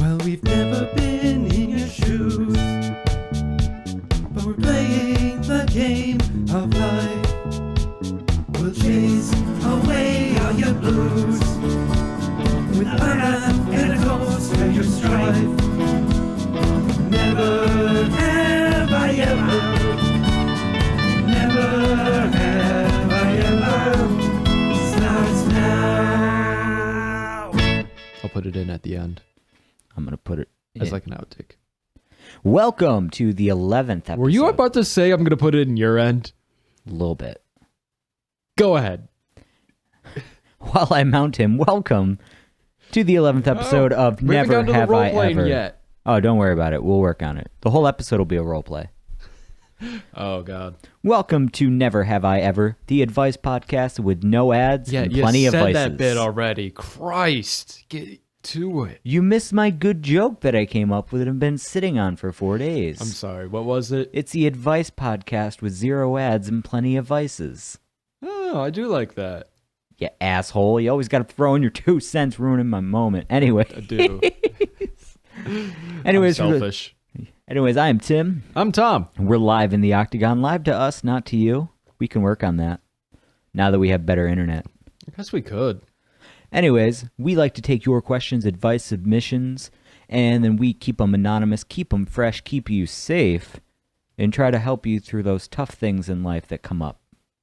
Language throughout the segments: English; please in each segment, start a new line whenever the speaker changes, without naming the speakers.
Well, we've never been in your shoes, but we're playing the game of life. We'll chase away all your blues with a laugh and a ghost of your strife. Never have I ever, never have I ever, starts now.
I'll put it in at the end
I'm going to put it
as
in.
like an outtake.
Welcome to the 11th episode.
Were you about to say I'm going to put it in your end?
A little bit.
Go ahead.
While I mount him, welcome to the 11th episode of
We haven't
Never
gotten to the
Have I
role-playing
Ever.
yet.
Oh, don't worry about it. We'll work on it. The whole episode will be a role play.
Oh, God.
Welcome to Never Have I Ever, the advice podcast with no ads and plenty of
said
vices.
that bit already. Christ. Get to it.
You missed my good joke that I came up with and have been sitting on for 4 days.
I'm sorry. What was it?
It's the advice podcast with zero ads and plenty of vices.
Oh, I do like that.
You asshole. You always got to throw in your 2 cents ruining my moment. Anyway.
I do.
Anyways,
I'm selfish.
Anyways, I am Tim.
I'm Tom.
We're live in the Octagon. Live to us, not to you. We can work on that now that we have better internet.
I guess we could.
Anyways, we like to take your questions, advice, submissions, and then we keep them anonymous, keep them fresh, keep you safe, and try to help you through those tough things in life that come up.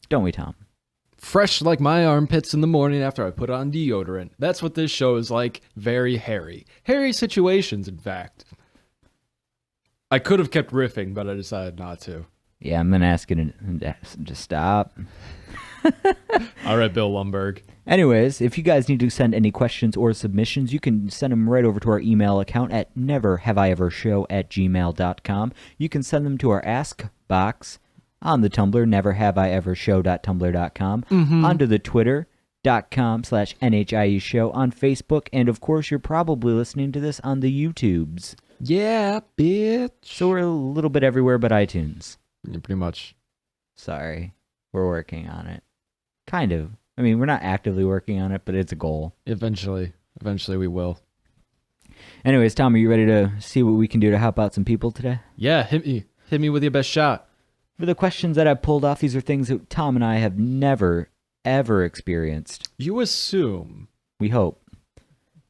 Don't we, Tom?
Fresh like my armpits in the morning after I put on deodorant. That's what this show is like. Very hairy. Hairy situations, in fact. I could have kept riffing, but I decided not to.
Yeah, I'm going to ask you to stop.
All right, Bill Lumberg.
Anyways, if you guys need to send any questions or submissions, you can send them right over to our email account at neverhaveievershow@gmail.com. You can send them to our Ask box on the Tumblr, neverhaveievershow.tumblr.com, onto the Twitter.com/NHIE show, on Facebook, and of course, you're probably listening to this on the YouTubes.
Yeah, bitch.
So we're a little bit everywhere but iTunes.
Yeah, pretty much.
Sorry. We're working on it. Kind of. I mean, we're not actively working on it, but it's a goal.
Eventually we will.
Anyways, Tom, are you ready to see what we can do to help out some people today?
Yeah, hit me with your best shot.
For the questions that I pulled off, these are things that Tom and I have never, ever experienced.
You assume.
We hope.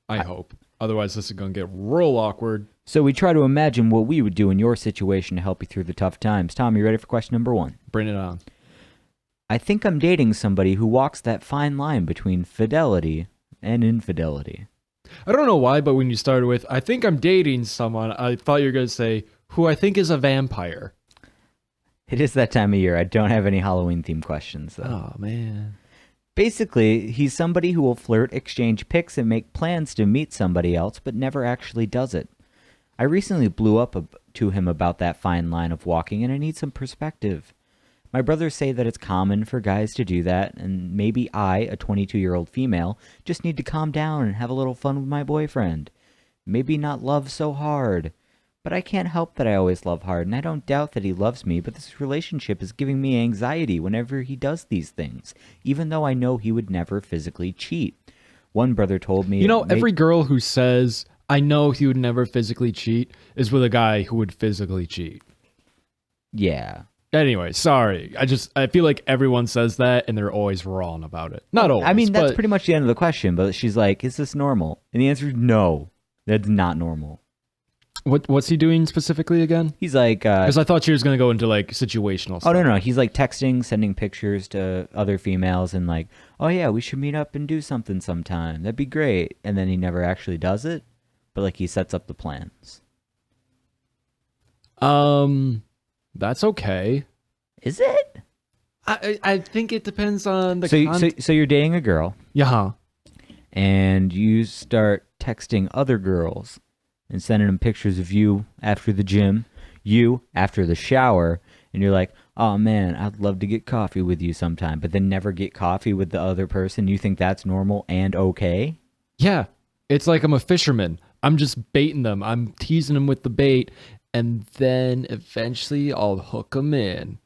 I hope. Otherwise, this is going to get real awkward.
So we try to imagine what we would do in your situation to help you through the tough times. Tom, you ready for question number 1?
Bring it on.
I think I'm dating somebody who walks that fine line between fidelity and infidelity.
I don't know why, but when you started with, I think I'm dating someone, I thought you were going to say, who I think is a vampire.
It is that time of year. I don't have any Halloween-themed questions, though.
Oh, man.
Basically, he's somebody who will flirt, exchange pics, and make plans to meet somebody else, but never actually does it. I recently blew up to him about that fine line of walking, and I need some perspective. My brothers say that it's common for guys to do that, and maybe I, a 22-year-old female, just need to calm down and have a little fun with my boyfriend. Maybe not love so hard. But I can't help that I always love hard, and I don't doubt that he loves me, but this relationship is giving me anxiety whenever he does these things, even though I know he would never physically cheat. One brother told me...
You know, every girl who says, I know he would never physically cheat, is with a guy who would physically cheat.
Yeah.
Anyway, sorry. I feel like everyone says that, and they're always wrong about it. Not always.
I mean, that's pretty much the end of the question, but she's like, is this normal? And the answer is no. That's not normal.
What's he doing specifically again?
He's like...
Because I thought she was going to go into, like, situational stuff.
Oh, no. He's, like, texting, sending pictures to other females, and like, oh, yeah, we should meet up and do something sometime. That'd be great. And then he never actually does it, but, like, he sets up the plans.
That's okay.
Is it?
I think it depends on the
So you're dating a girl.
Yeah.
And you start texting other girls and sending them pictures of you after the gym, you after the shower, and you're like, oh man, I'd love to get coffee with you sometime, but then never get coffee with the other person. You think that's normal and okay?
Yeah. It's like I'm a fisherman. I'm just baiting them. I'm teasing them with the bait, and then eventually I'll hook them in.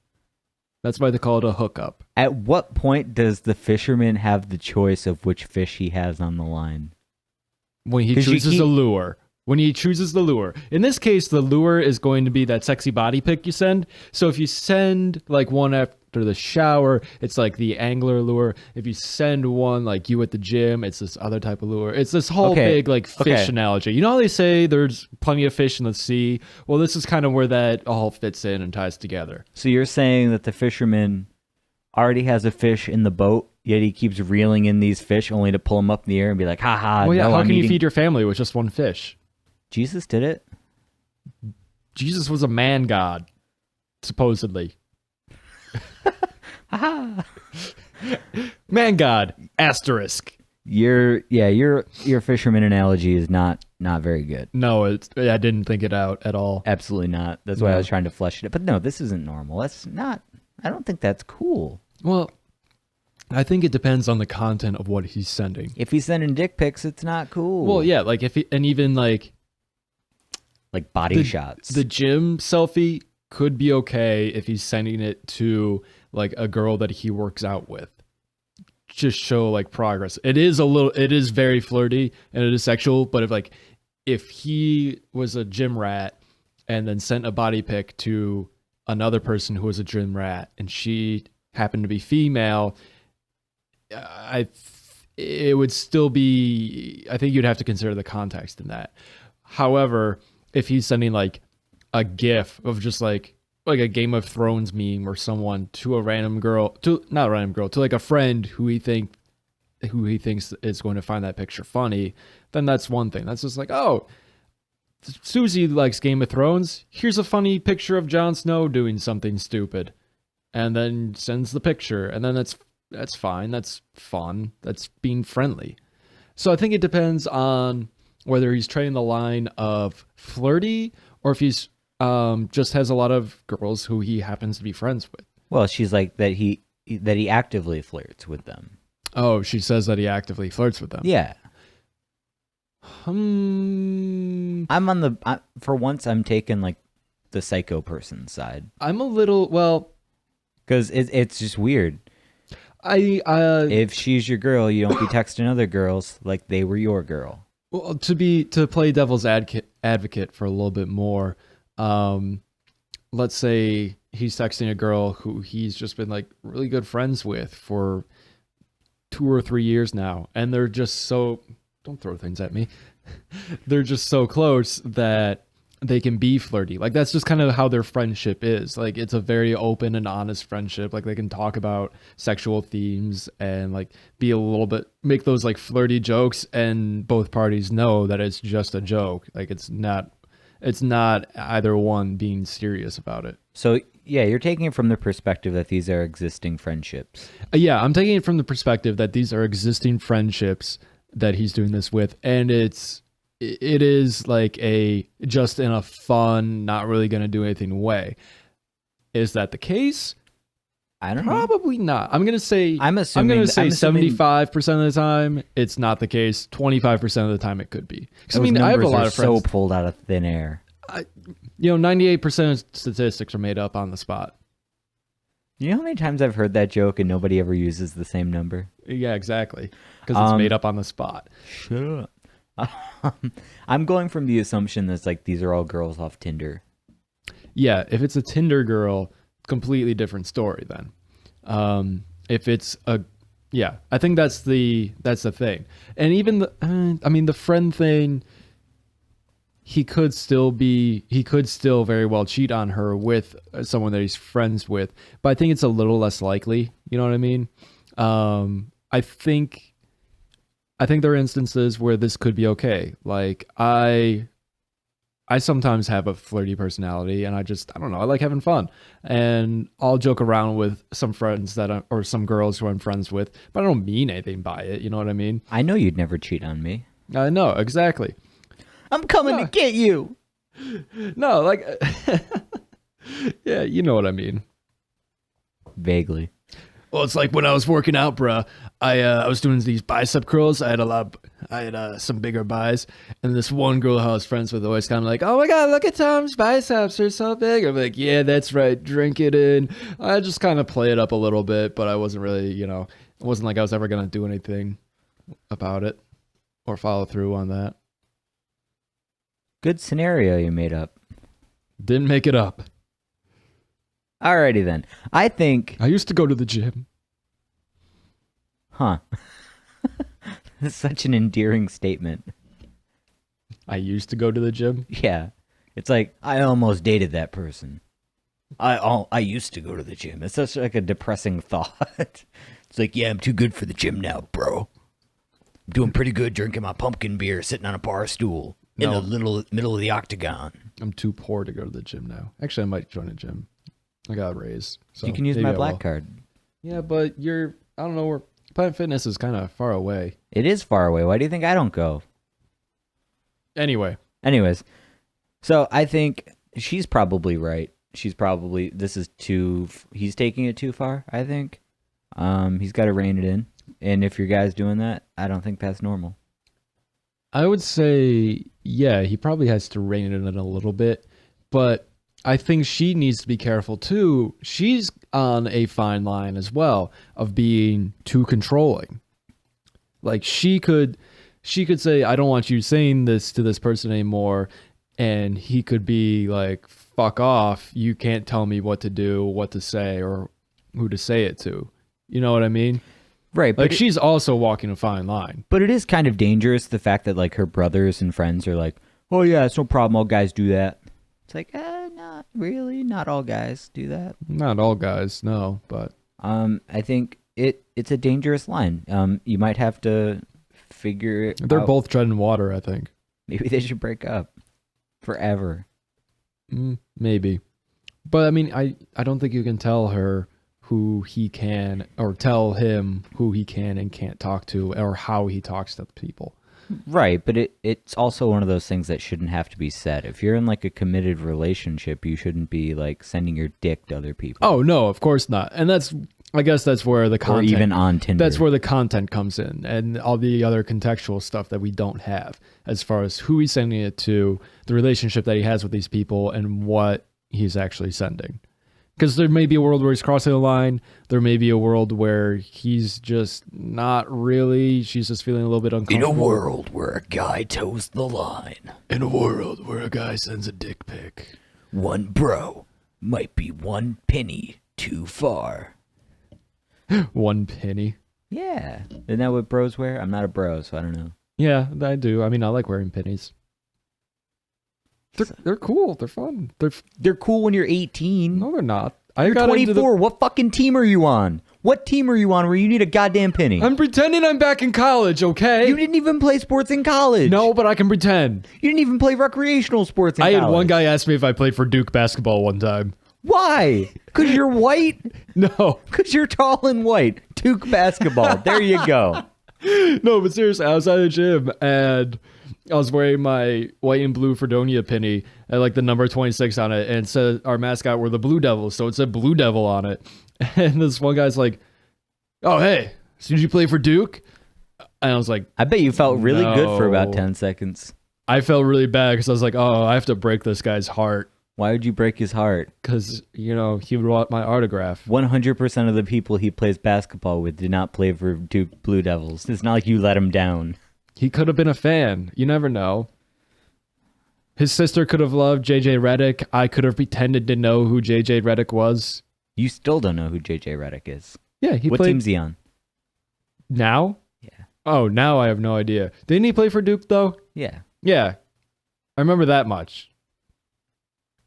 That's why they call it a hookup.
At what point does the fisherman have the choice of which fish he has on the line?
When he chooses a lure. when he chooses the lure. In this case, the lure is going to be that sexy body pic you send. So if you send like one after the shower, it's like the angler lure. If you send one like you at the gym, it's this other type of lure. It's this whole big like fish analogy. You know how they say there's plenty of fish in the sea? Well, this is kind of where that all fits in and ties together.
So you're saying that the fisherman already has a fish in the boat, yet he keeps reeling in these fish only to pull them up in the air and be like, haha.
Well, yeah,
no,
how
I'm
can you
eating...
feed your family with just one fish?
Jesus did it.
Jesus was a man god, supposedly. Man god, asterisk.
Your fisherman analogy is not very good.
No, I didn't think it out at all.
Absolutely not. That's why I was trying to flesh it out. But no, this isn't normal. That's not. I don't think that's cool.
Well, I think it depends on the content of what he's sending.
If he's sending dick pics, it's not cool.
Well, yeah, like even like
body shots.
The gym selfie could be okay if he's sending it to like a girl that he works out with. Just show like progress. It is very flirty and it is sexual, but if he was a gym rat and then sent a body pic to another person who was a gym rat and she happened to be female, it would still be, I think you'd have to consider the context in that. However, if he's sending like a GIF of just like a Game of Thrones meme or someone to a random girl, to like a friend who he thinks is going to find that picture funny, then that's one thing. That's just like, oh, Susie likes Game of Thrones. Here's a funny picture of Jon Snow doing something stupid, and then sends the picture, and then that's fine. That's fun. That's being friendly. So I think it depends on whether he's treading the line of flirty or if he's just has a lot of girls who he happens to be friends with.
Well, she's like that he actively flirts with them.
Oh, she says that he actively flirts with them.
Yeah. I'm on the for once I'm taking like the psycho person side.
I'm a little
because it's just weird.
If
she's your girl, you don't be texting other girls like they were your girl.
Well, to play devil's advocate for a little bit more, let's say he's texting a girl who he's just been like really good friends with for 2 or 3 years now, and they're just so, don't throw things at me. They're just so close that they can be flirty. Like that's just kind of how their friendship is. Like it's a very open and honest friendship. Like they can talk about sexual themes and like be a little bit, make those like flirty jokes, and both parties know that it's just a joke. Like it's not either one being serious about it.
So yeah, you're taking it from the perspective that these are existing friendships.
Yeah, I'm taking it from the perspective that these are existing friendships that he's doing this with, and it is like just in a fun, not really going to do anything way. Is that the case?
I don't know.
Probably not. I'm going to say 75% of the time it's not the case. 25% of the time it could be. Because I mean, I have a lot of friends
so pulled out of thin air.
98% of statistics are made up on the spot.
You know how many times I've heard that joke and nobody ever uses the same number?
Yeah, exactly. Because it's made up on the spot.
Shut up. I'm going from the assumption that's like these are all girls off Tinder.
Yeah, if it's a Tinder girl, completely different story then. If it's I think that's the thing. And even the friend thing, he could still very well cheat on her with someone that he's friends with, but I think it's a little less likely. You know what I mean? I think there are instances where this could be okay. Like I sometimes have a flirty personality, and I don't know, I like having fun, and I'll joke around with some friends or some girls who I'm friends with, but I don't mean anything by it. You know what I mean?
I know you'd never cheat on me.
I know, exactly.
I'm coming to get you.
No, like, yeah, you know what I mean.
Vaguely.
Well, it's like when I was working out, bruh. I was doing these bicep curls. I had some bigger buys, and this one girl I was friends with always kind of like, "Oh my god, look at Tom's biceps, they're so big." I'm like, "Yeah, that's right. Drink it in." I just kind of play it up a little bit, but I wasn't really, it wasn't like I was ever gonna do anything about it or follow through on that.
Good scenario you made up.
Didn't make it up.
Alrighty then. I think...
I used to go to the gym.
Huh. That's such an endearing statement.
I used to go to the gym?
Yeah. It's like, I almost dated that person. I used to go to the gym. It's such like a depressing thought. It's like, yeah, I'm too good for the gym now, bro. I'm doing pretty good drinking my pumpkin beer, sitting on a bar stool in the middle of the octagon.
I'm too poor to go to the gym now. Actually, I might join a gym. I got raised. So
You can use
maybe
my
I
black
will.
card.
Yeah, but I don't know, where Planet Fitness is kind of far away.
It is far away. Why do you think I don't go?
Anyway.
Anyways, so I think she's probably right. He's taking it too far, I think. He's got to rein it in. And if your guy's doing that, I don't think that's normal.
I would say, yeah, he probably has to rein it in a little bit, but I think she needs to be careful too. She's on a fine line as well of being too controlling. Like she could say, I don't want you saying this to this person anymore. And he could be like, fuck off. You can't tell me what to do, what to say, or who to say it to. You know what I mean?
Right.
Like she's also walking a fine line.
But it is kind of dangerous, the fact that like her brothers and friends are like, oh yeah, it's no problem. All guys do that. It's like, not really. Not all guys do that.
Not all guys, no, but
I think it's a dangerous line. You might have to figure it
they're
out.
both treading water, I think.
Maybe they should break up forever.
Maybe. But I mean, I don't think you can tell her who he can, or tell him who he can and can't talk to, or how he talks to people.
Right, but it's also one of those things that shouldn't have to be said. If you're in like a committed relationship, you shouldn't be like sending your dick to other people.
Oh no, of course not. And I guess that's where the content,
or even on Tinder.
That's where the content comes in, and all the other contextual stuff that we don't have, as far as who he's sending it to, the relationship that he has with these people, and what he's actually sending. Because there may be a world where he's crossing the line. There may be a world where he's just not really. She's just feeling a little bit uncomfortable.
In a world where a guy toes the line.
In a world where a guy sends a dick pic.
One bro might be one penny too far.
1 penny.
Yeah. Isn't that what bros wear? I'm not a bro, so I don't know.
Yeah, I do. I mean, I like wearing pennies. They're cool. They're fun.
They're cool when you're 18.
No, they're not.
You're 24. What fucking team are you on? What team are you on where you need a goddamn penny?
I'm pretending I'm back in college, okay?
You didn't even play sports in college.
No, but I can pretend.
You didn't even play recreational sports in college.
I had one guy ask me if I played for Duke basketball one time.
Why? Because you're white?
No.
Because you're tall and white. Duke basketball. There you go.
No, but seriously, I was at the gym and I was wearing my white and blue Fredonia penny and like the number 26 on it, and it said our mascot were the Blue Devils, so it said Blue Devil on it. And this one guy's like, "Oh, hey, so did you play for Duke?" And I was like,
I bet you felt really good for about
No.
10 seconds.
I felt really bad because I was like, "Oh, I have to break this guy's heart
Why would you break his heart?
because he would want my autograph."
100% of the people he plays basketball with did not play for Duke Blue Devils. It's not like you let him down.
He could have been a fan. You never know. His sister could have loved JJ Redick. I could have pretended to know who JJ Redick was.
You still don't know who JJ Redick is.
Yeah, he
What
played
team's he on?
now.
Yeah.
Oh, now I have no idea. Didn't he play for Duke though?
Yeah.
Yeah, I remember that much.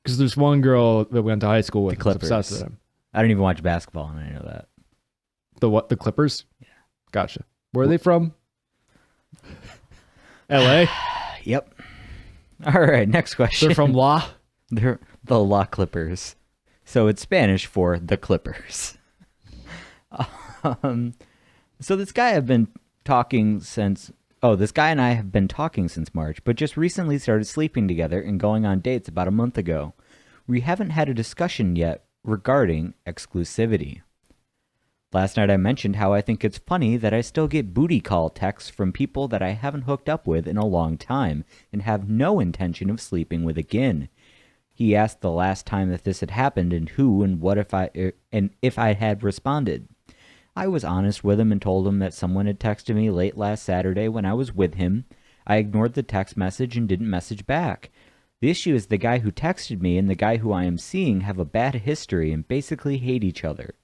Because there's one girl that we went to high school with.
The
who's obsessed
Clippers.
with him.
I don't even watch basketball, and I know that.
The what? The Clippers? Yeah. Gotcha. Where are they from? L.A.
Yep. All right, next question.
They're from La.
They're the La Clippers. So it's Spanish for the Clippers. So this guy and I have been talking since March, but just recently started sleeping together and going on dates about a month ago. We haven't had a discussion yet regarding exclusivity. Last night I mentioned how I think it's funny that I still get booty call texts from people that I haven't hooked up with in a long time and have no intention of sleeping with again. He asked the last time that this had happened and who and what if I had responded. I was honest with him and told him that someone had texted me late last Saturday when I was with him, I ignored the text message and didn't message back. The issue is the guy who texted me and the guy who I am seeing have a bad history and basically hate each other.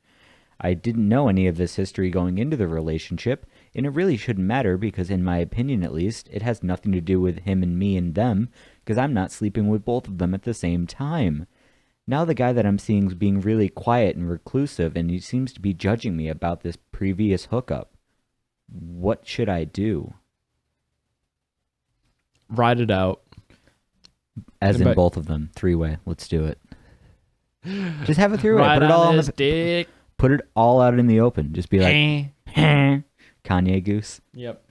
I didn't know any of this history going into the relationship, and it really shouldn't matter because, in my opinion at least, it has nothing to do with him and me and them because I'm not sleeping with both of them at the same time. Now the guy that I'm seeing is being really quiet and reclusive, and he seems to be judging me about this previous hookup. What should I do?
Ride it out.
As in both of them. 3-way. Let's do it. Just have a 3-way.
Ride
Put it all
on
on
his
the
dick.
Put it all out in the open. Just be like, Kanye Goose.
Yep.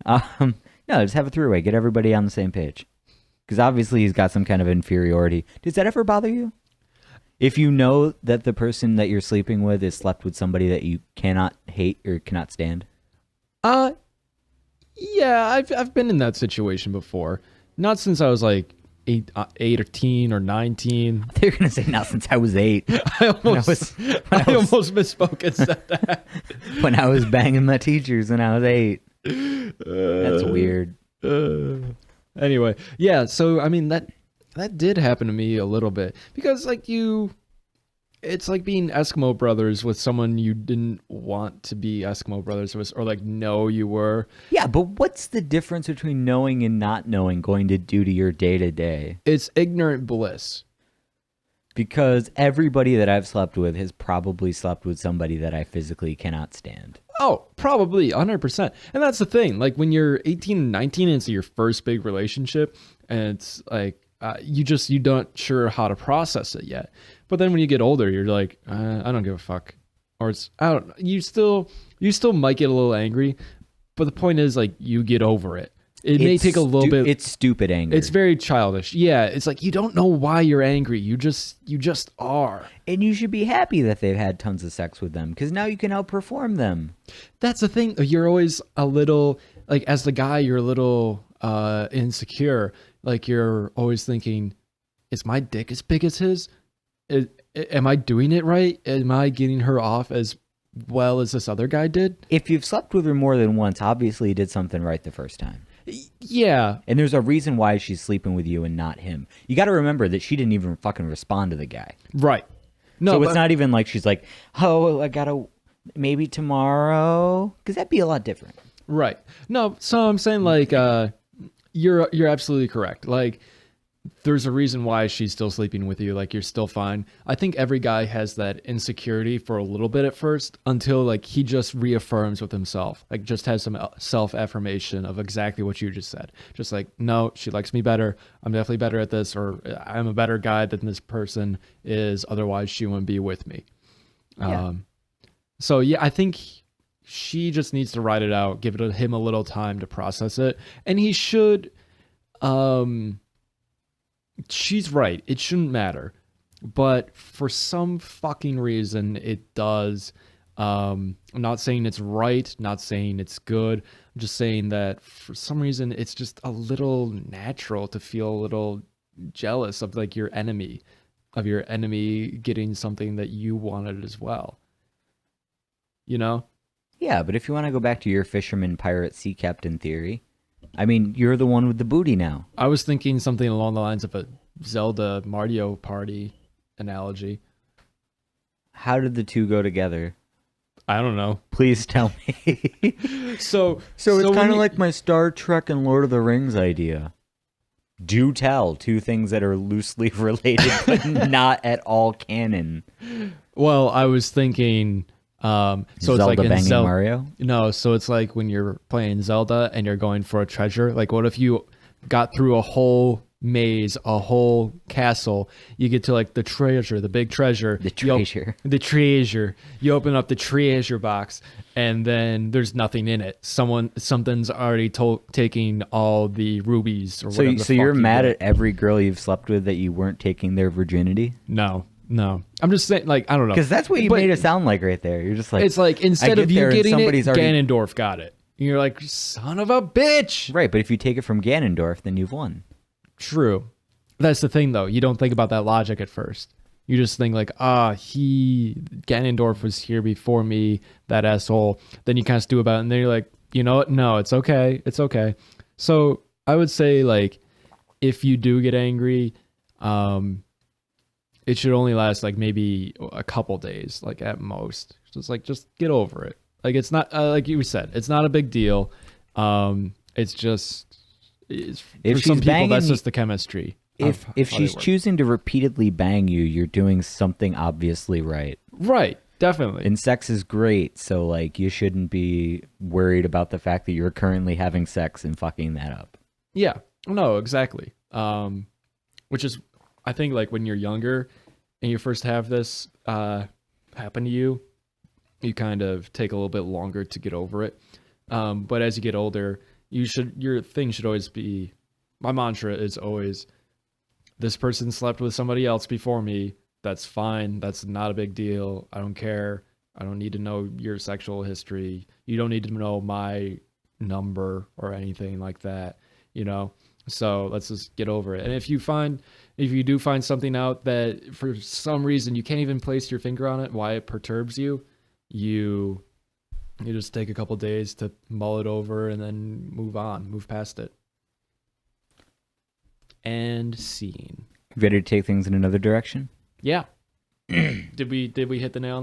No, just have a 3-way. Get everybody on the same page. Because obviously he's got some kind of inferiority. Does that ever bother you? If you know that the person that you're sleeping with is slept with somebody that you cannot hate or cannot stand?
Yeah, I've been in that situation before. Not since I was like 18 or 19.
They're going to say not since I was 8.
I almost misspoke and said that.
When I was banging my teachers when I was 8. That's weird.
Anyway, yeah, so I mean that did happen to me a little bit because like it's like being Eskimo brothers with someone you didn't want to be Eskimo brothers with or like know you were.
Yeah, but what's the difference between knowing and not knowing going to do to your day-to-day?
It's ignorant bliss.
Because everybody that I've slept with has probably slept with somebody that I physically cannot stand.
Oh, probably 100%. And that's the thing. Like when you're 18 and 19 and it's your first big relationship and it's like you don't sure how to process it yet. But then when you get older, you're like, I don't give a fuck. Or it's you still might get a little angry, but the point is like you get over it. It may take a little bit.
It's stupid anger.
It's very childish. Yeah, it's like you don't know why you're angry. You just are.
And you should be happy that they've had tons of sex with them because now you can outperform them.
That's the thing. You're always a little like as the guy, you're a little insecure. Like you're always thinking, is my dick as big as his? Am I doing it right? Am I getting her off as well as this other guy did?
If you've slept with her more than once, obviously you did something right the first time.
Yeah.
And there's a reason why she's sleeping with you and not him. You got to remember that she didn't even fucking respond to the guy.
Right. No,
so it's not even like she's like, oh, I got to maybe tomorrow. Because that'd be a lot different.
Right. No, so I'm saying like you're absolutely correct. Like there's a reason why she's still sleeping with you. Like you're still fine. I think every guy has that insecurity for a little bit at first until like he just reaffirms with himself, like just has some self-affirmation of exactly what you just said. Just like, no, she likes me better. I'm definitely better at this, or I'm a better guy than this person is. Otherwise she wouldn't be with me.
Yeah.
So yeah, I think she just needs to ride it out, give him a little time to process it. And he should, she's right. It shouldn't matter. But for some fucking reason, it does. I'm not saying it's right, not saying it's good. I'm just saying that for some reason, it's just a little natural to feel a little jealous of like your enemy getting something that you wanted as well. You know?
Yeah, but if you want to go back to your fisherman, pirate, sea captain theory, I mean, you're the one with the booty now.
I was thinking something along the lines of a Zelda Mario Party analogy.
How did the two go together?
I don't know.
Please tell me.
So
it's kind of like my Star Trek and Lord of the Rings idea. Do tell. Two things that are loosely related, but not at all canon.
Well, I was thinking... so
Zelda
it's like
banging Mario?
No, so it's like when you're playing Zelda and you're going for a treasure. Like what if you got through a whole maze, a whole castle, you get to like the treasure, the big treasure.
The treasure.
The treasure. You open up the treasure box and then there's nothing in it. Something's already taking all the rubies or whatever.
So you're mad at every girl you've slept with that you weren't taking their virginity?
No. I'm just saying, like, I don't know.
Because that's what you made it sound like right there. You're just like...
It's like, instead of you getting it, Ganondorf got it. And you're like, son of a bitch!
Right, but if you take it from Ganondorf, then you've won.
True. That's the thing, though. You don't think about that logic at first. You just think like, Ganondorf was here before me, that asshole. Then you kind of stew about it, and then you're like, you know what? No, it's okay. It's okay. So I would say like if you do get angry, it should only last like maybe a couple days, like at most. Just get over it. Like it's not like you said, it's not a big deal. It's just
If
for some
she's
people
banging
that's
you-
just the chemistry.
If
of how they
she's
work.
choosing to repeatedly bang you, you're doing something obviously right.
Right, definitely.
And sex is great, so like you shouldn't be worried about the fact that you're currently having sex and fucking that up.
Yeah, no, exactly. Which is, I think, like when you're younger and you first have this happen to you, you kind of take a little bit longer to get over it. But as you get older, your thing should always be, my mantra is always, this person slept with somebody else before me. That's fine. That's not a big deal. I don't care. I don't need to know your sexual history. You don't need to know my number or anything like that, you know? So let's just get over it. And if you do find something out that for some reason you can't even place your finger on it, why it perturbs you, you just take a couple days to mull it over and then move past it. And scene.
Ready to take things in another direction?
Yeah. Did we hit the nail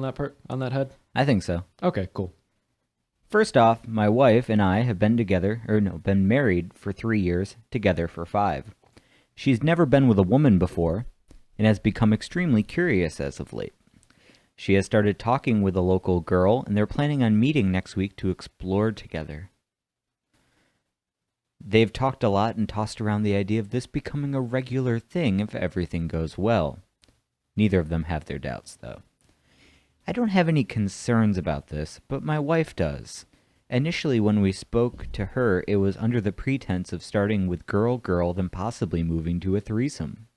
on that head?
I think so.
Okay, cool.
First off, my wife and I have been married for 3 years, together for 5. She's never been with a woman before and has become extremely curious as of late. She has started talking with a local girl, and they're planning on meeting next week to explore together. They've talked a lot and tossed around the idea of this becoming a regular thing if everything goes well. Neither of them have their doubts, though. I don't have any concerns about this, but my wife does. Initially, when we spoke to her, it was under the pretense of starting with girl-girl, then possibly moving to a threesome.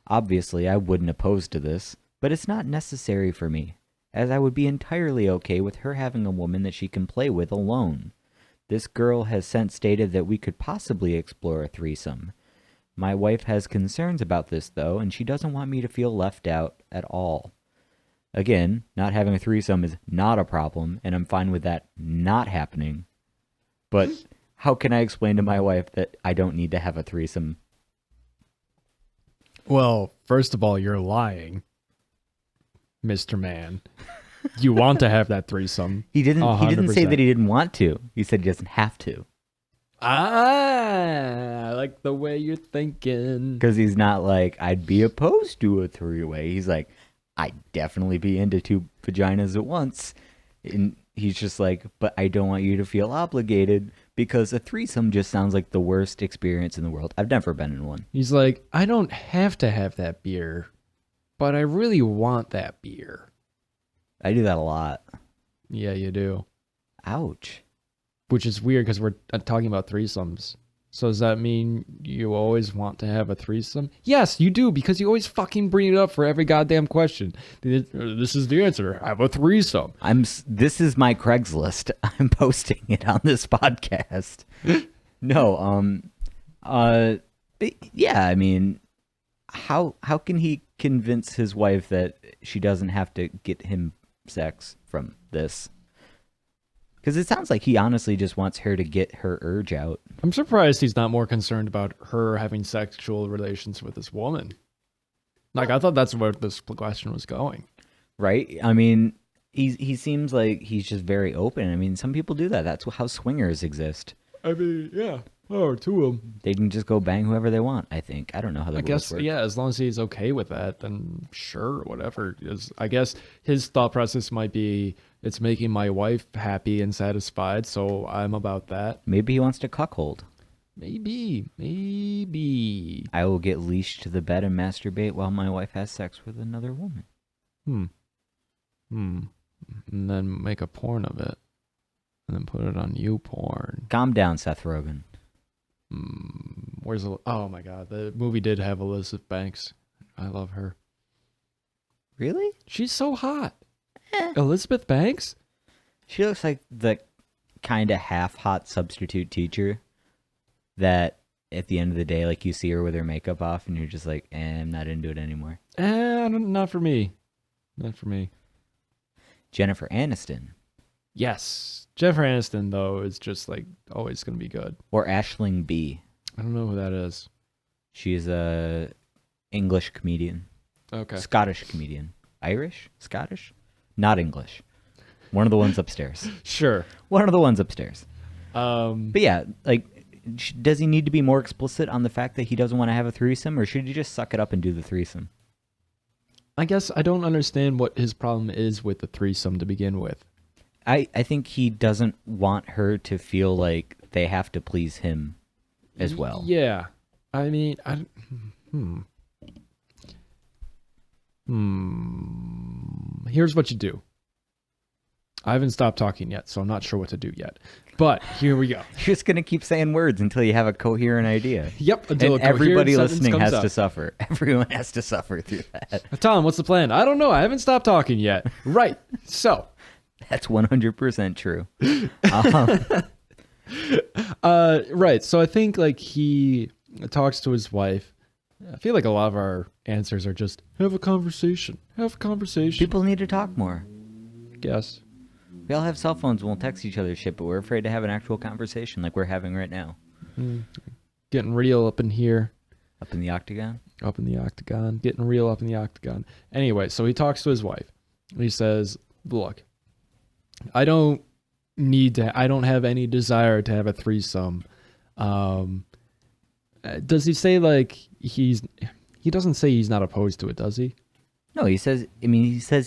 Obviously, I wouldn't oppose to this, but it's not necessary for me, as I would be entirely okay with her having a woman that she can play with alone. This girl has since stated that we could possibly explore a threesome. My wife has concerns about this, though, and she doesn't want me to feel left out at all. Again, not having a threesome is not a problem, and I'm fine with that not happening. But how can I explain to my wife that I don't need to have a threesome?
Well, first of all, you're lying, Mr. Man. You want to have that threesome.
He didn't say
100%.
that he didn't want to. He said he doesn't have to.
I like the way you're thinking.
Because he's not like, I'd be opposed to a three-way. He's like, I'd definitely be into 2 vaginas at once. And he's just like, but I don't want you to feel obligated because a threesome just sounds like the worst experience in the world. I've never been in one.
He's like, I don't have to have that beer, but I really want that beer.
I do that a lot.
Yeah, you do.
Ouch.
Which is weird because we're talking about threesomes. So does that mean you always want to have a threesome? Yes, you do, because you always fucking bring it up for every goddamn question. This is the answer. Have a threesome.
This is my Craigslist. I'm posting it on this podcast. No, but yeah, I mean, how can he convince his wife that she doesn't have to get him sex from this? Because it sounds like he honestly just wants her to get her urge out.
I'm surprised he's not more concerned about her having sexual relations with this woman. Like, I thought that's where this question was going.
Right? I mean, he seems like he's just very open. I mean, some people do that. That's how swingers exist.
I mean, yeah. Oh, 2 of them.
They can just go bang whoever they want, I think. I don't know how the
I
rules
guess,
work.
yeah, as long as he's okay with that, then sure, whatever. I guess his thought process might be, it's making my wife happy and satisfied, so I'm about that.
Maybe he wants to cuckold.
Maybe.
I will get leashed to the bed and masturbate while my wife has sex with another woman.
And then make a porn of it. And then put it on YouPorn.
Calm down, Seth Rogen.
Oh my god, the movie did have Elizabeth Banks. I love her.
Really?
She's so hot. Elizabeth Banks?
She looks like the kind of half-hot substitute teacher that at the end of the day, like, you see her with her makeup off and you're just like, I'm not into it anymore.
Not for me. Not for me.
Jennifer Aniston.
Yes. Jennifer Aniston, though, is just like always going to be good.
Or Aisling B.
I don't know who that is.
She's a English comedian.
Okay.
Scottish comedian. Irish? Scottish? Not English. One of the ones upstairs.
Sure.
One of the ones upstairs.
Um,
But yeah, like, does he need to be more explicit on the fact that he doesn't want to have a threesome, or should he just suck it up and do the threesome?
I guess I don't understand what his problem is with the threesome to begin with.
I think he doesn't want her to feel like they have to please him as well.
Yeah. I mean, Here's what you do. I haven't stopped talking yet, so I'm not sure what to do yet. But here we go.
You're just going to keep saying words until you have a coherent idea.
Yep. Until
And
a coherent
everybody
sentence
listening
comes
has
out.
to suffer. Everyone has to suffer through that.
Tom, what's the plan? I don't know. I haven't stopped talking yet. Right. So,
That's 100% true.
right. So I think like he talks to his wife. I feel like a lot of our answers are just have a conversation. Have a conversation.
People need to talk more.
I guess.
We all have cell phones and we'll text each other shit, but we're afraid to have an actual conversation like we're having right now.
Getting real up in here.
Up in the octagon?
Up in the octagon. Getting real up in the octagon. Anyway, so he talks to his wife. He says, look, I don't have any desire to have a threesome. Does he say like he doesn't say he's not opposed to it, does he?
No, he says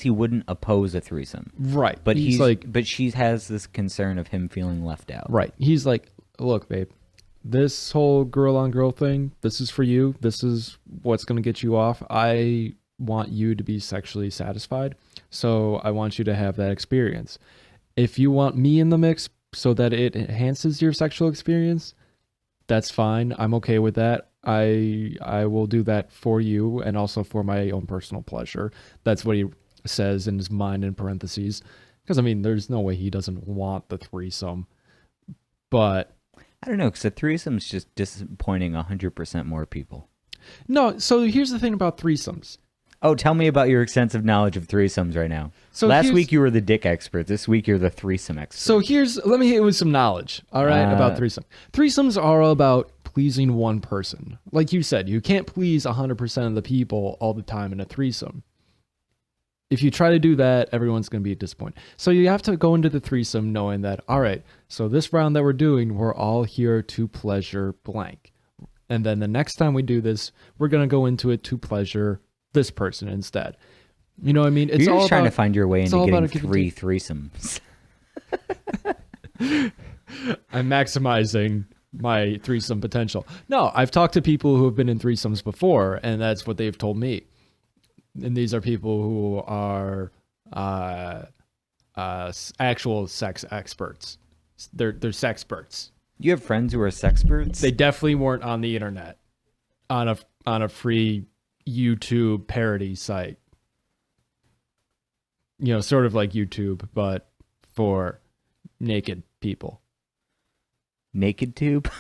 he wouldn't oppose a threesome.
Right.
But
he's like,
but she has this concern of him feeling left out.
right. He's like, look, babe, this whole girl on girl thing, this is for you. This is what's going to get you off. I want you to be sexually satisfied. So I want you to have that experience. If you want me in the mix so that it enhances your sexual experience, that's fine. I'm okay with that. I will do that for you and also for my own personal pleasure. That's what he says in his mind in parentheses. Because, I mean, there's no way he doesn't want the threesome. But
I don't know, because a threesome's just disappointing 100% more people.
no, so here's the thing about threesomes.
Oh, tell me about your extensive knowledge of threesomes right now.
So
Last
here's-
week you were the dick expert. This week you're the threesome expert.
So let me hit you with some knowledge, all right, about threesome. Threesomes are all about pleasing one person. Like you said, you can't please 100% of the people all the time in a threesome. If you try to do that, everyone's going to be disappointed. So you have to go into the threesome knowing that, all right, so this round that we're doing, we're all here to pleasure blank. And then the next time we do this, we're going to go into it to pleasure this person instead. You know what I mean?
You're
all
just trying
about-
to find your way
it's
into
all about
getting
a give and
3 threesomes.
I'm maximizing my threesome potential. No, I've talked to people who have been in threesomes before, and that's what they've told me. And these are people who are actual sex experts. They're sexperts.
You have friends who are sexperts?
They definitely weren't on the internet, on a free YouTube parody site. You know, sort of like YouTube, but for naked people.
Naked tube?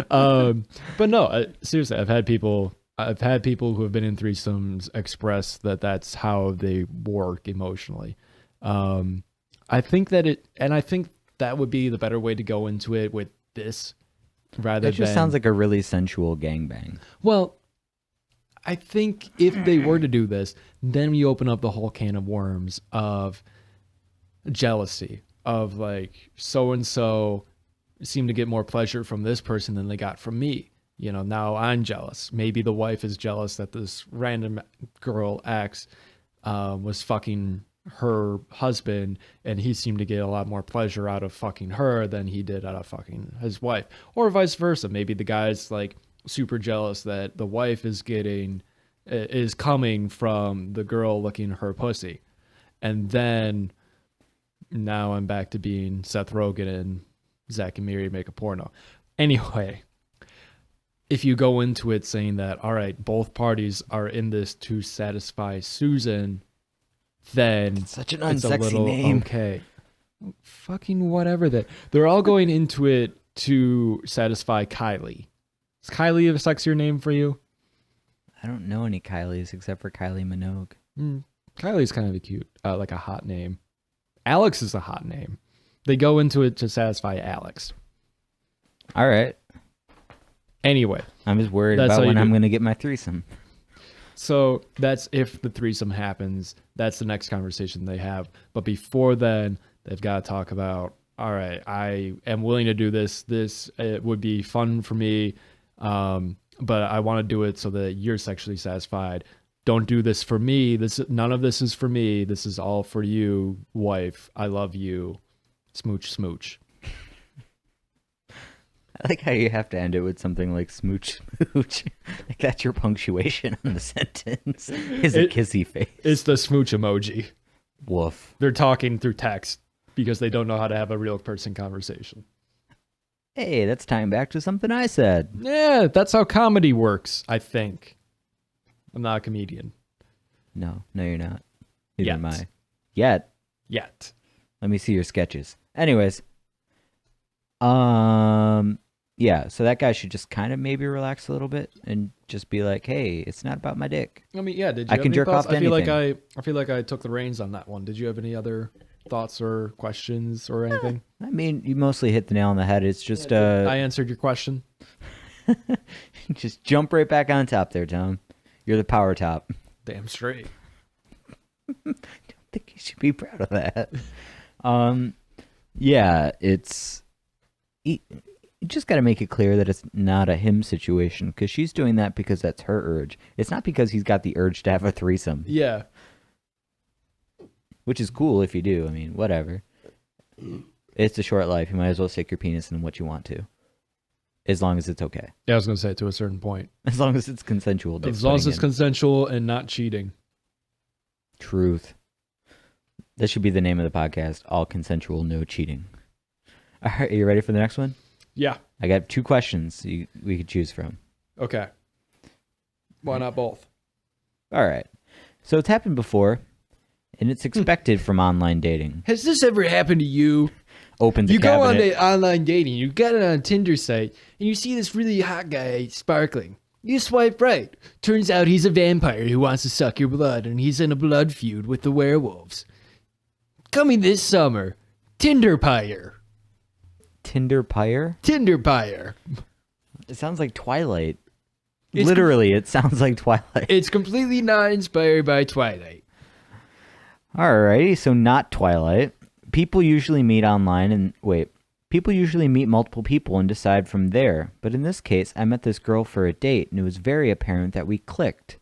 But no, seriously, I've had people who have been in threesomes express that that's how they work emotionally. I think that would be the better way to go into it with this, rather
That just
than,
sounds like a really sensual gangbang.
well, I think if they were to do this, then we open up the whole can of worms of jealousy, of like so and so seem to get more pleasure from this person than they got from me. You know, now I'm jealous. Maybe the wife is jealous that this random girl X was fucking her husband, and he seemed to get a lot more pleasure out of fucking her than he did out of fucking his wife, or vice versa. Maybe the guy's like super jealous that the wife is coming from the girl licking her pussy, and then now I'm back to being Seth Rogen and Zach and Miri make a porno. Anyway, if you go into it saying that, all right, both parties are in this to satisfy Susan, then
Such an
it's a
unsexy
little
name.
okay. Fucking whatever. That they're all going into it to satisfy Kylie. Is Kylie a sexier name for you?
I don't know any Kylies except for Kylie Minogue.
Kylie's kind of a cute, like a hot name. Alex is a hot name. They go into it to satisfy Alex.
All right.
Anyway.
I'm just worried
That's
about
how
when
you
I'm
do.
going to get my threesome.
So that's if the threesome happens. That's the next conversation they have. But before then, they've got to talk about, all right, I am willing to do this. It would be fun for me, but I want to do it so that you're sexually satisfied. Don't do this for me. None of this is for me. This is all for you, wife. I love you. Smooch, smooch.
I like how you have to end it with something like smooch, smooch. Like that's your punctuation on the sentence. Is a kissy face.
It's the smooch emoji.
Woof.
They're talking through text because they don't know how to have a real person conversation.
Hey, that's tying back to something I said.
Yeah, that's how comedy works, I think. I'm not a comedian.
No, you're not. Neither
Yet.
am I. Yet. Let me see your sketches. Anyways. Yeah, so that guy should just kind of maybe relax a little bit and just be like, "Hey, it's not about my dick."
I mean, yeah. Did you?
I
have
can
any
jerk
thoughts?
off to
I feel like
anything.
I feel like I took the reins on that one. Did you have any other thoughts or questions or anything?
I mean, you mostly hit the nail on the head. It's just
I answered your question.
just jump right back on top there, Tom. You're the power top.
Damn straight.
I think you should be proud of that. Yeah, it's you just got to make it clear that it's not a him situation because she's doing that because that's her urge. It's not because he's got the urge to have a threesome,
Yeah.
which is cool if you do. I mean, whatever. It's a short life. You might as well stick your penis in what you want to, as long as it's okay.
Yeah, I was gonna say to a certain point.
As long as it's consensual.
As long as it's
putting in.
consensual and not cheating.
Truth. That should be the name of the podcast. All consensual, no cheating. All right, are you ready for the next one?
Yeah.
I got 2 questions we could choose from.
Okay. Why not both?
All right. So it's happened before, and it's expected from online dating.
Has this ever happened to you?
Opens a
You go on
cabinet.
the online dating, you get it on a Tinder site, and you see this really hot guy sparkling. You swipe right. Turns out he's a vampire who wants to suck your blood, and he's in a blood feud with the werewolves. Coming this summer, Tinder Pyre.
Tinder Pyre?
Tinder Pyre.
It sounds like Twilight.
It's
Literally, it sounds like Twilight.
It's completely not inspired by Twilight.
Alrighty, so not Twilight. People usually meet online and people usually meet multiple people and decide from there. But in this case, I met this girl for a date and it was very apparent that we clicked.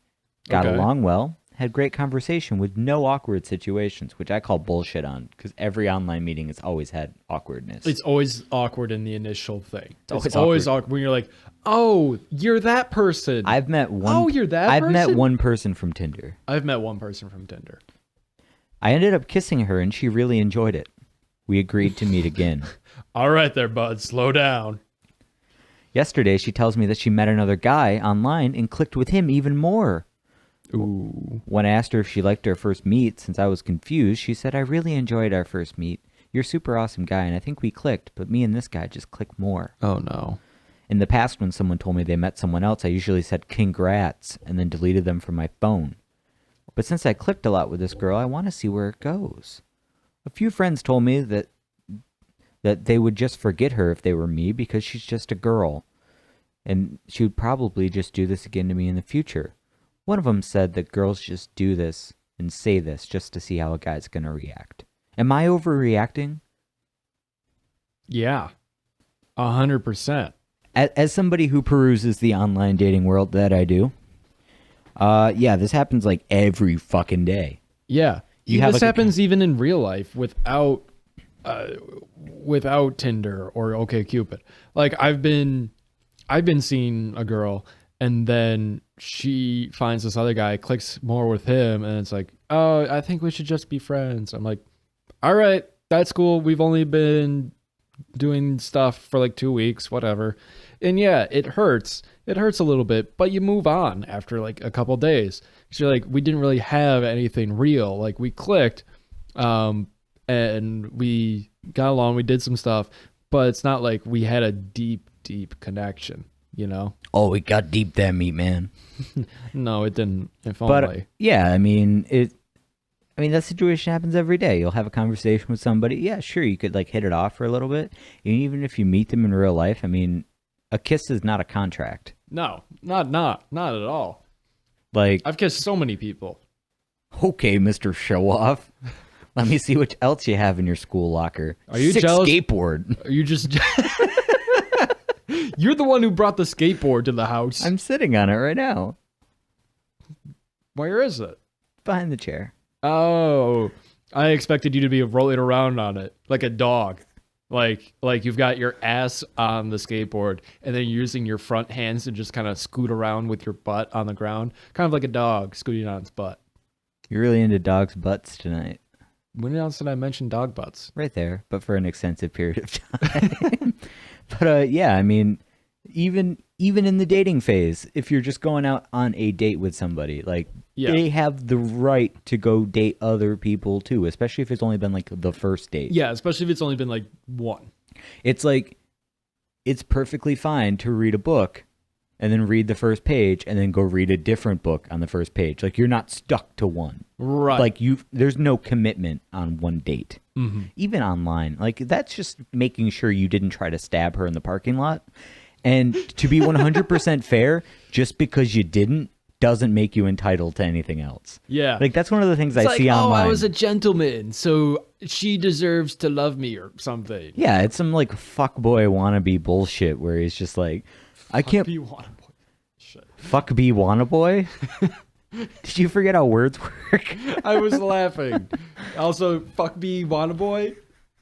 Got
Okay.
along well, had great conversation with no awkward situations, which I call bullshit on because every online meeting has always had awkwardness.
It's always awkward in the initial thing. It's
always
always awkward when you're like, oh, you're that person.
I've met one.
Oh, you're that
I've met
person?
one person from Tinder.
I've met one person from Tinder.
I ended up kissing her and she really enjoyed it. We agreed to meet again.
All right there, bud. Slow down.
Yesterday, she tells me that she met another guy online and clicked with him even more.
Ooh.
When I asked her if she liked our first meet, since I was confused, she said, "I really enjoyed our first meet. You're a super awesome guy, and I think we clicked, but me and this guy just clicked more."
Oh, no.
In the past, when someone told me they met someone else, I usually said congrats and then deleted them from my phone. But since I clicked a lot with this girl, I want to see where it goes. A few friends told me that they would just forget her if they were me because she's just a girl. And she would probably just do this again to me in the future. One of them said that girls just do this and say this just to see how a guy's going to react. Am I overreacting?
Yeah. 100%.
As somebody who peruses the online dating world that I do, yeah, this happens like every fucking day.
Yeah.
You have
this
like a-
happens even in real life without Tinder or OkCupid. Like I've been seeing a girl and then she finds this other guy, clicks more with him, and it's like, oh, I think we should just be friends. I'm like, all right, that's cool. We've only been doing stuff for like 2 weeks, whatever. And yeah, it hurts. It hurts a little bit, but you move on after like a couple days. 'Cause you're like, we didn't really have anything real. Like we clicked, and we got along, we did some stuff, but it's not like we had a deep, deep connection, you know?
Oh, it got deep that meat, man.
No, it didn't. If
But
only.
yeah, I mean, I mean, that situation happens every day. You'll have a conversation with somebody. Yeah, sure, you could like hit it off for a little bit. And even if you meet them in real life, I mean, a kiss is not a contract.
No, not at all.
Like,
I've kissed so many people.
okay, Mr. Show Off. Let me see what else you have in your school locker.
Are you
6
jealous?
skateboard.
Are you just... You're the one who brought the skateboard to the house.
I'm sitting on it right now.
Where is it?
Behind the chair.
Oh, I expected you to be rolling around on it like a dog. Like you've got your ass on the skateboard and then you're using your front hands to just kind of scoot around with your butt on the ground. Kind of like a dog scooting on its butt.
You're really into dogs' butts tonight.
When else did I mention dog butts?
Right there, but for an extensive period of time. But yeah, I mean, even in the dating phase, if you're just going out on a date with somebody, like they have the right to go date other people too, especially if it's only been like the first date.
Yeah, especially if it's only been like one.
It's like, it's perfectly fine to read a book and then read the first page and then go read a different book on the first page. Like you're not stuck to one.
Right.
Like there's no commitment on one date.
Mm-hmm.
Even online. Like that's just making sure you didn't try to stab her in the parking lot. And to be 100% fair, just because you didn't doesn't make you entitled to anything else.
Yeah.
Like that's one of the things
it's
I see online.
Oh, I was a gentleman, so she deserves to love me or something.
Yeah, it's some like fuckboy wannabe bullshit where he's just like, I can't
be wannaboy. Shit.
Fuck be wannaboy? Did you forget how words work?
I was laughing. Also, fuck be wannaboy.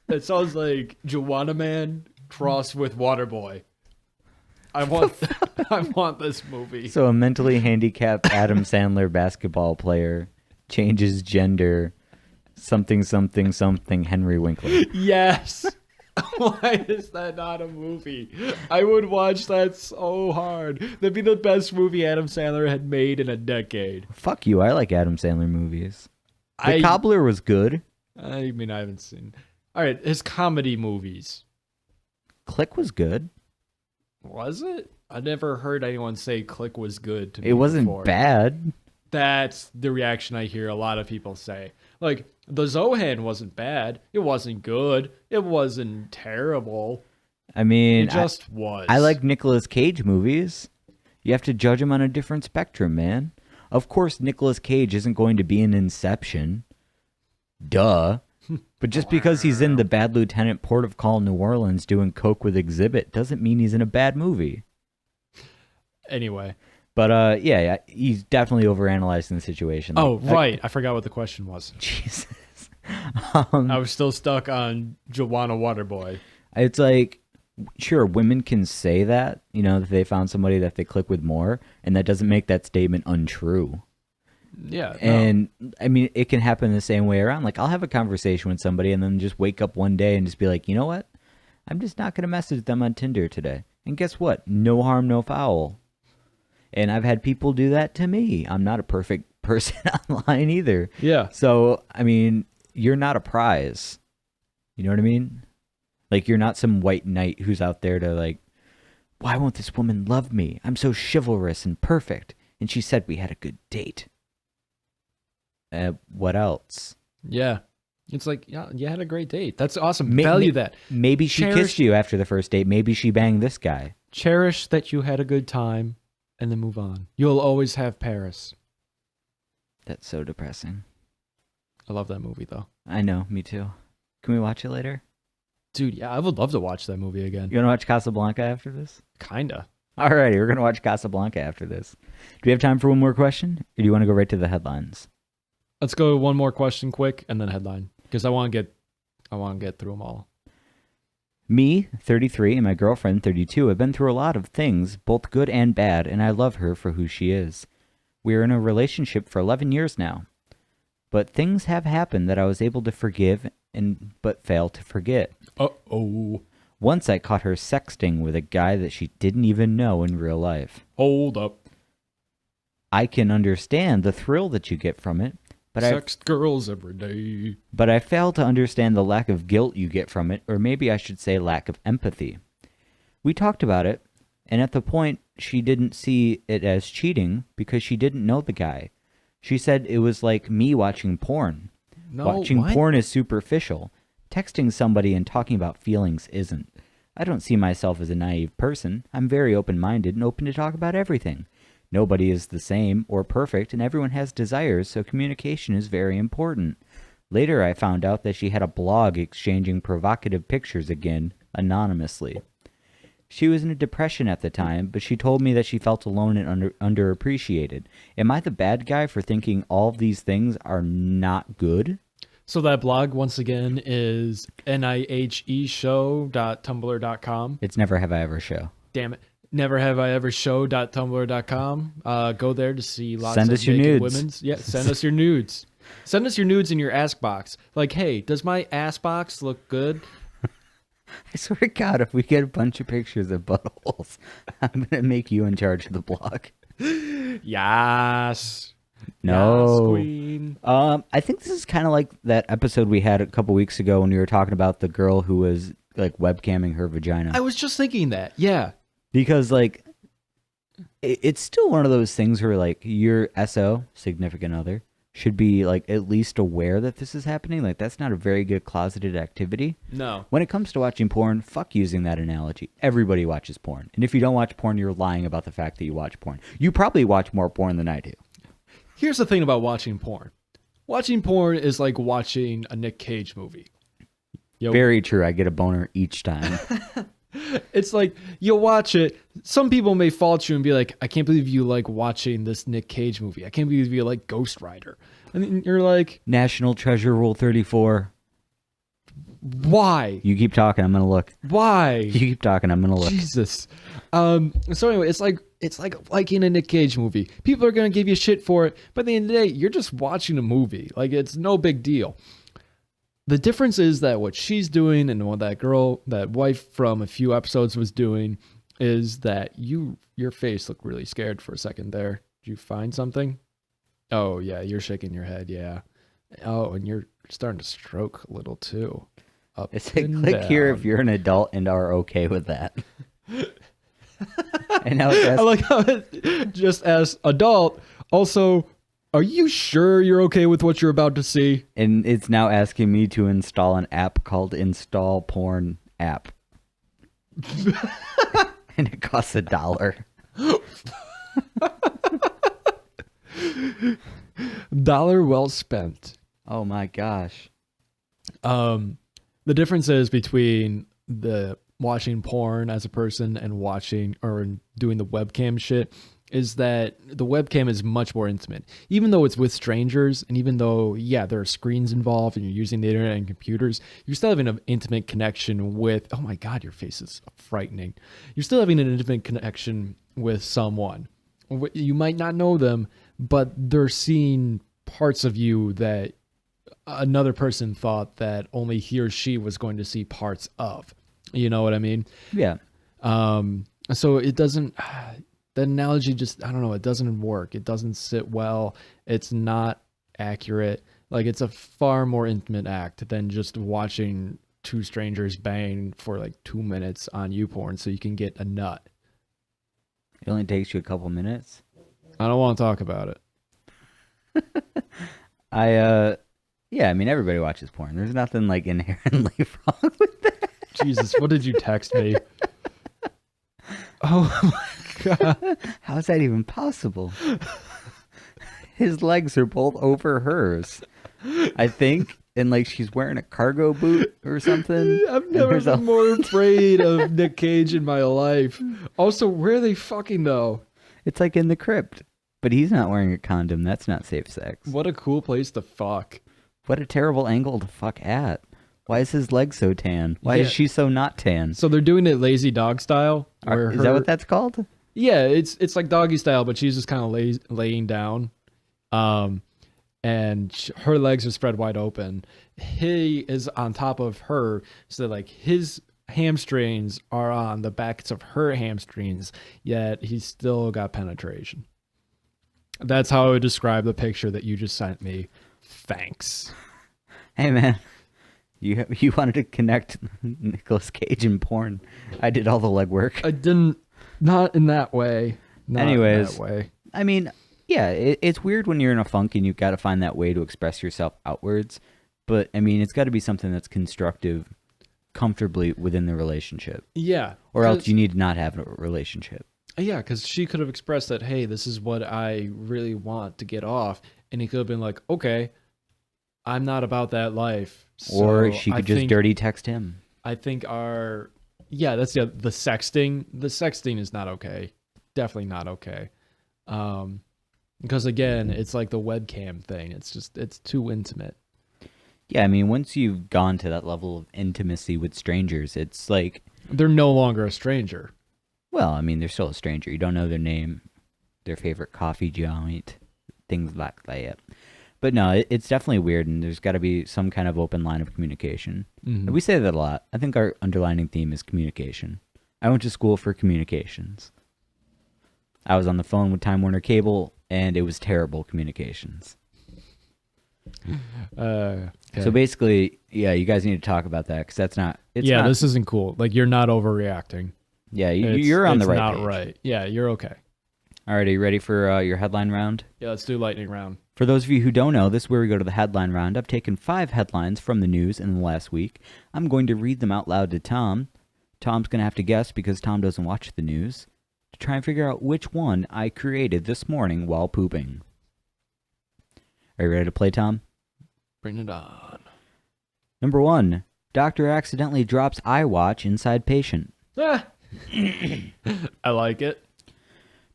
That sounds like Joanna Man crossed with Waterboy. I want this movie.
So a mentally handicapped Adam Sandler basketball player changes gender, something Henry Winkler.
Yes. Why is that not a movie? I would watch that so hard. That'd be the best movie Adam Sandler had made in a decade.
Fuck you. I like Adam Sandler movies. The Cobbler was good.
I mean, I haven't seen. All right, his comedy movies.
Click was good.
Was it? I never heard anyone say Click was good to me.
It wasn't
before.
bad.
That's the reaction I hear a lot of people say. Like, the Zohan wasn't bad. It wasn't good. It wasn't terrible.
I mean,
it just was.
I like Nicolas Cage movies. You have to judge him on a different spectrum, man. Of course, Nicolas Cage isn't going to be in Inception. Duh. But just because he's in The Bad Lieutenant, Port of Call, New Orleans doing coke with Exhibit doesn't mean he's in a bad movie.
Anyway.
But yeah, he's definitely overanalyzing the situation.
Right. I forgot what the question was.
Jesus.
I was still stuck on Joanna Waterboy.
It's like, sure, women can say that, you know, that they found somebody that they click with more, and that doesn't make that statement untrue.
Yeah.
And I mean, it can happen the same way around. Like, I'll have a conversation with somebody and then just wake up one day and just be like, you know what? I'm just not going to message them on Tinder today. And guess what? No harm, no foul. And I've had people do that to me. I'm not a perfect person online either.
Yeah.
So, I mean, you're not a prize. You know what I mean? Like, you're not some white knight who's out there to like, why won't this woman love me? I'm so chivalrous and perfect. And she said we had a good date. What else?
Yeah. It's like, yeah, you had a great date. That's awesome. Value that.
Maybe she kissed you after the first date. Maybe she banged this guy.
Cherish that you had a good time and then move on. You'll always have Paris.
That's so depressing.
I love that movie, though.
I know, me too. Can we watch it later?
Dude, yeah, I would love to watch that movie again.
You want to watch Casablanca after this?
Kinda.
Alrighty, we're going to watch Casablanca after this. Do we have time for one more question? Or do you want to go right to the headlines?
Let's go one more question quick and then headline. Because I want to get through them all.
Me, 33, and my girlfriend, 32, have been through a lot of things, both good and bad, and I love her for who she is. We're in a relationship for 11 years now. But things have happened that I was able to forgive but fail to forget.
Uh-oh.
Once I caught her sexting with a guy that she didn't even know in real life.
Hold up.
I can understand the thrill that you get from it, but
Sext girls every day.
But I fail to understand the lack of guilt you get from it, or maybe I should say lack of empathy. We talked about it, and at the point, she didn't see it as cheating because she didn't know the guy. She said it was like me watching porn.
No,
Watching
what?
porn is superficial. Texting somebody and talking about feelings isn't. I don't see myself as a naive person. I'm very open-minded and open to talk about everything. Nobody is the same or perfect, and everyone has desires, so communication is very important. Later, I found out that she had a blog exchanging provocative pictures again, anonymously. She was in a depression at the time, but she told me that she felt alone and underappreciated. Am I the bad guy for thinking all of these things are not good?
So that blog, once again, is neverhaveievershow.tumblr.com.
It's neverhaveievershow.
Damn it. Neverhaveievershow.tumblr.com. Go there to see lots
Send
of
us your
naked
nudes.
women's. Yeah, send us your nudes. Send us your nudes in your ask box. Like, hey, does my ass box look good?
I swear to God, if we get a bunch of pictures of buttholes, I'm going to make you in charge of the blog.
Yes.
No.
Yes, queen.
I think this is kind of like that episode we had a couple weeks ago when we were talking about the girl who was like webcamming her vagina.
I was just thinking that. Yeah.
Because like it's still one of those things where like your SO, significant other, should be like at least aware that this is happening. Like that's not a very good closeted activity.
No.
When it comes to watching porn, fuck using that analogy. Everybody watches porn. And if you don't watch porn, you're lying about the fact that you watch porn. You probably watch more porn than I do.
Here's the thing about watching porn. Watching porn is like watching a Nick Cage movie. Yo,
Very true. I get a boner each time.
it's like you'll watch it. Some people may fault you and be like, I can't believe you like watching this Nick Cage movie. I can't believe you like Ghost Rider. And then you're like,
National Treasure Rule 34.
why?
You keep talking, I'm going to look.
Why?
You keep talking, I'm going to look.
Jesus. So anyway, it's like liking a Nick Cage movie. People are gonna give you shit for it, but at the end of the day, you're just watching a movie. Like it's no big deal. The difference is that what she's doing and what that wife from a few episodes was doing is that your face looked really scared for a second there. Did you find something? Oh yeah, you're shaking your head, yeah. Oh, and you're starting to stroke a little too. Up
It's like,
and
click here
down.
if you're an adult and are okay with that. And now it's
I like how it just as adult. Also, are you sure you're okay with what you're about to see?
and it's now asking me to install an app called Install Porn App. And it costs $1.
Dollar well spent.
Oh my gosh.
The difference is between the watching porn as a person and watching or doing the webcam shit is that the webcam is much more intimate. Even though it's with strangers and even though, yeah, there are screens involved and you're using the internet and computers, you're still having an intimate connection with, oh my God, your face is frightening. You're still having an intimate connection with someone. You might not know them, but they're seeing parts of you that another person thought that only he or she was going to see parts of. You know what I mean?
Yeah.
So it doesn't, the analogy just, I don't know, it doesn't work. It doesn't sit well. It's not accurate. Like it's a far more intimate act than just watching two strangers bang for like 2 minutes on YouPorn so you can get a nut.
It only takes you a couple minutes.
I don't want to talk about it.
Yeah, I mean, everybody watches porn. There's nothing like inherently wrong with that.
Jesus, what did you text me? Oh my God.
How's that even possible? His legs are both over hers, I think, and like she's wearing a cargo boot or something.
I've
And
never
there's a-
been more afraid of Nick Cage in my life. Also, where are they fucking though?
It's like in the crypt, but he's not wearing a condom. That's not safe sex.
What a cool place to fuck.
What a terrible angle to fuck at. Why is his leg so tan? Why
Yeah.
is she so not tan?
So they're doing it lazy dog style. Where
Is that what that's called?
Yeah, it's like doggy style, but she's just kind of laying down. And her legs are spread wide open. He is on top of her, so like his hamstrings are on the backs of her hamstrings, yet he's still got penetration. That's how I would describe the picture that you just sent me. Thanks.
Hey man, you wanted to connect Nicolas Cage and porn. I did all the legwork.
I didn't, not in that way. Not
Anyways.
in that way.
I mean, yeah, it's weird when you're in a funk and you've got to find that way to express yourself outwards. but I mean, it's got to be something that's constructive, comfortably within the relationship.
Yeah.
Or else you need to not have a relationship.
Yeah, because she could have expressed that, hey, this is what I really want to get off. And he could have been like, okay, I'm not about that life.
Or she could just dirty text him.
I think the sexting. The sexting is not okay. Definitely not okay. Because again, it's like the webcam thing. It's too intimate.
Yeah, I mean, once you've gone to that level of intimacy with strangers, it's like...
They're no longer a stranger.
Well, I mean, they're still a stranger. You don't know their name, their favorite coffee joint, things like that. But no, it's definitely weird, and there's got to be some kind of open line of communication.
Mm-hmm.
And we say that a lot. I think our underlining theme is communication. I went to school for communications. I was on the phone with Time Warner Cable, and it was terrible communications.
Okay.
So basically, yeah, you guys need to talk about that, because that's not...
This isn't cool. Like, you're not overreacting.
Yeah, you're on the right
page.
page.
Not right. Yeah, you're okay.
All right, are you ready for your headline round?
Yeah, let's do lightning round.
For those of you who don't know, this is where we go to the headline round. I've taken 5 headlines from the news in the last week. I'm going to read them out loud to Tom. Tom's going to have to guess, because Tom doesn't watch the news, to try and figure out which one I created this morning while pooping. Are you ready to play, Tom?
Bring it on.
Number 1, doctor accidentally drops iWatch inside patient.
Ah. I like it.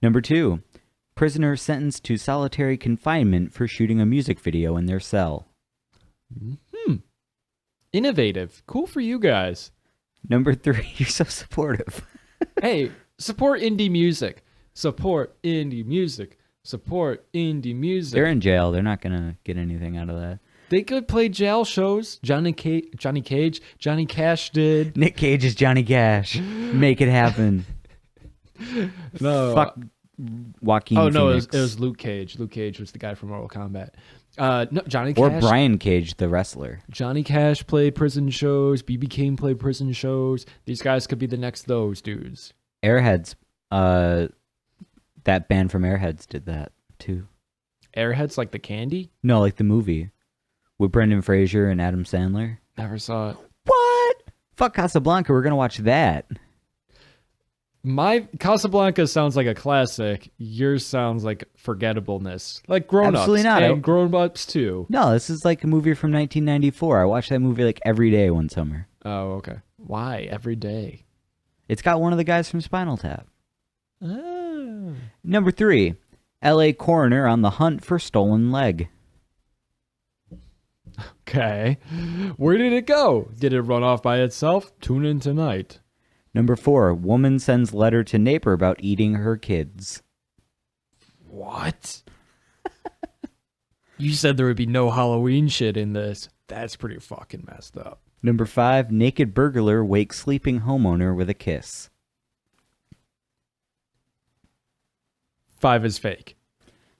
Number 2, prisoner sentenced to solitary confinement for shooting a music video in their cell.
Innovative. Cool for you guys.
Number 3, you're so supportive.
Hey, support indie music. Support indie music. Support indie music.
They're in jail. They're not going to get anything out of that.
They could play jail shows. Johnny Cage, Johnny Cash did.
Nick Cage is Johnny Cash. Make it happen.
No.
Fuck Joaquin
Oh, no,
Phoenix.
it was Luke Cage. Luke Cage was the guy from Mortal Kombat. No, Johnny Cash.
Or Brian Cage, the wrestler.
Johnny Cash played prison shows. B.B. King played prison shows. These guys could be the next those dudes.
Airheads. That band from Airheads did that, too.
Airheads like the candy?
No, like the movie. With Brendan Fraser and Adam Sandler.
Never saw it.
What? Fuck Casablanca. We're going to watch that.
My Casablanca sounds like a classic. Yours sounds like forgettableness. Like Grown-Ups.
Absolutely not.
And Grown-Ups too.
No, this is like a movie from 1994. I watched that movie like every day one summer.
Oh, okay. Why? Every day?
It's got one of the guys from Spinal Tap.
Oh.
Number 3, L.A. coroner on the hunt for stolen leg.
Okay. Where did it go? Did it run off by itself? Tune in tonight.
Number 4, woman sends letter to neighbor about eating her kids.
What? You said there would be no Halloween shit in this. That's pretty fucking messed up.
Number 5, naked burglar wakes sleeping homeowner with a kiss.
5 is fake.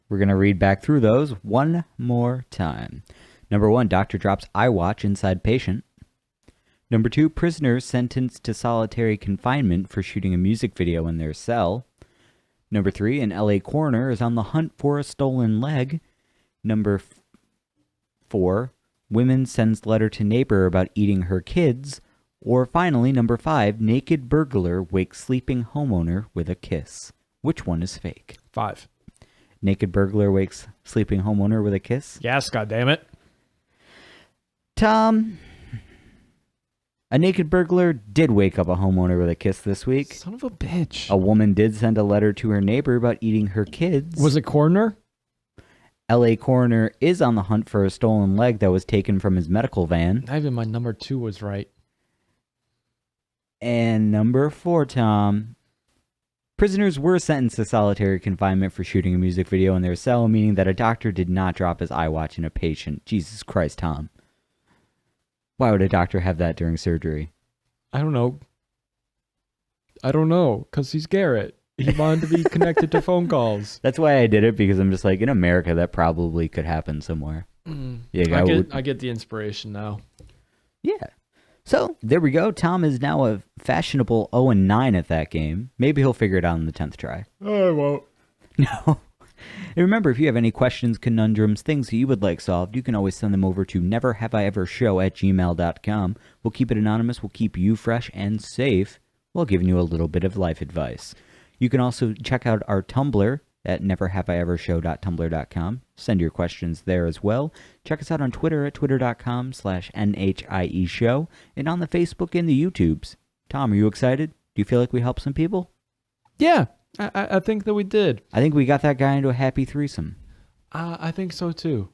We're going to read back through those one more time. Number 1, doctor drops iWatch inside patient. Number 2, prisoner sentenced to solitary confinement for shooting a music video in their cell. Number 3, an LA coroner is on the hunt for a stolen leg. Number 4, woman sends letter to neighbor about eating her kids. Or finally, number 5, naked burglar wakes sleeping homeowner with a kiss. Which one is fake?
5.
Naked burglar wakes sleeping homeowner with a kiss?
Yes, goddammit.
Tom, a naked burglar did wake up a homeowner with a kiss this week.
Son of a bitch.
A woman did send a letter to her neighbor about eating her kids.
Was it coroner?
L.A. coroner is on the hunt for a stolen leg that was taken from his medical van.
Not even my number 2 was right.
And number 4, Tom, prisoners were sentenced to solitary confinement for shooting a music video in their cell, meaning that a doctor did not drop his iWatch in a patient. Jesus Christ, Tom. Why would a doctor have that during surgery?
I don't know. Because he's Garrett. He wanted to be connected to phone calls.
That's why I did it, because I'm just like, in America, that probably could happen somewhere.
I get the inspiration now.
Yeah. So, there we go. Tom is now a fashionable 0-9 at that game. Maybe he'll figure it out on the 10th try.
I won't.
No. And remember, if you have any questions, conundrums, things that you would like solved, you can always send them over to neverhaveievershow@gmail.com. We'll keep it anonymous. We'll keep you fresh and safe while giving you a little bit of life advice. You can also check out our Tumblr at neverhaveievershow.tumblr.com. Send your questions there as well. Check us out on Twitter at twitter.com/NHIE show and on the Facebook and the YouTubes. Tom, are you excited? Do you feel like we helped some people?
Yeah, I think that we did.
I think we got that guy into a happy threesome.
I think so too.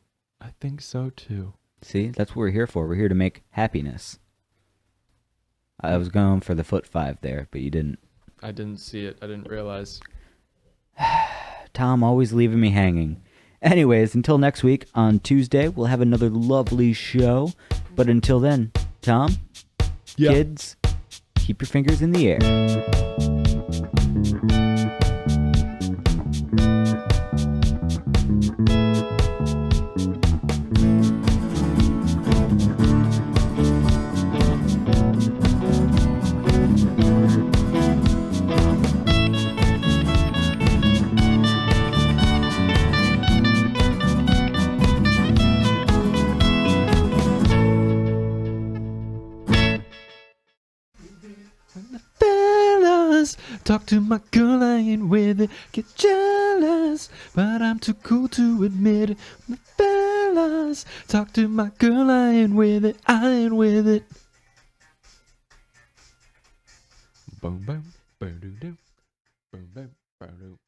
See, that's what we're here for. We're here to make happiness. I was going for the foot 5 there, but you didn't.
I didn't see it. I didn't realize.
Tom always leaving me hanging. Anyways, until next week on Tuesday, we'll have another lovely show. But until then, Tom, kids, keep your fingers in the air.
Fellas, talk to my girl, I ain't with it. Get jealous, but I'm too cool to admit it. The fellas, talk to my girl, I ain't with it. Boom, boom, boom, boom, boom, boom, boom.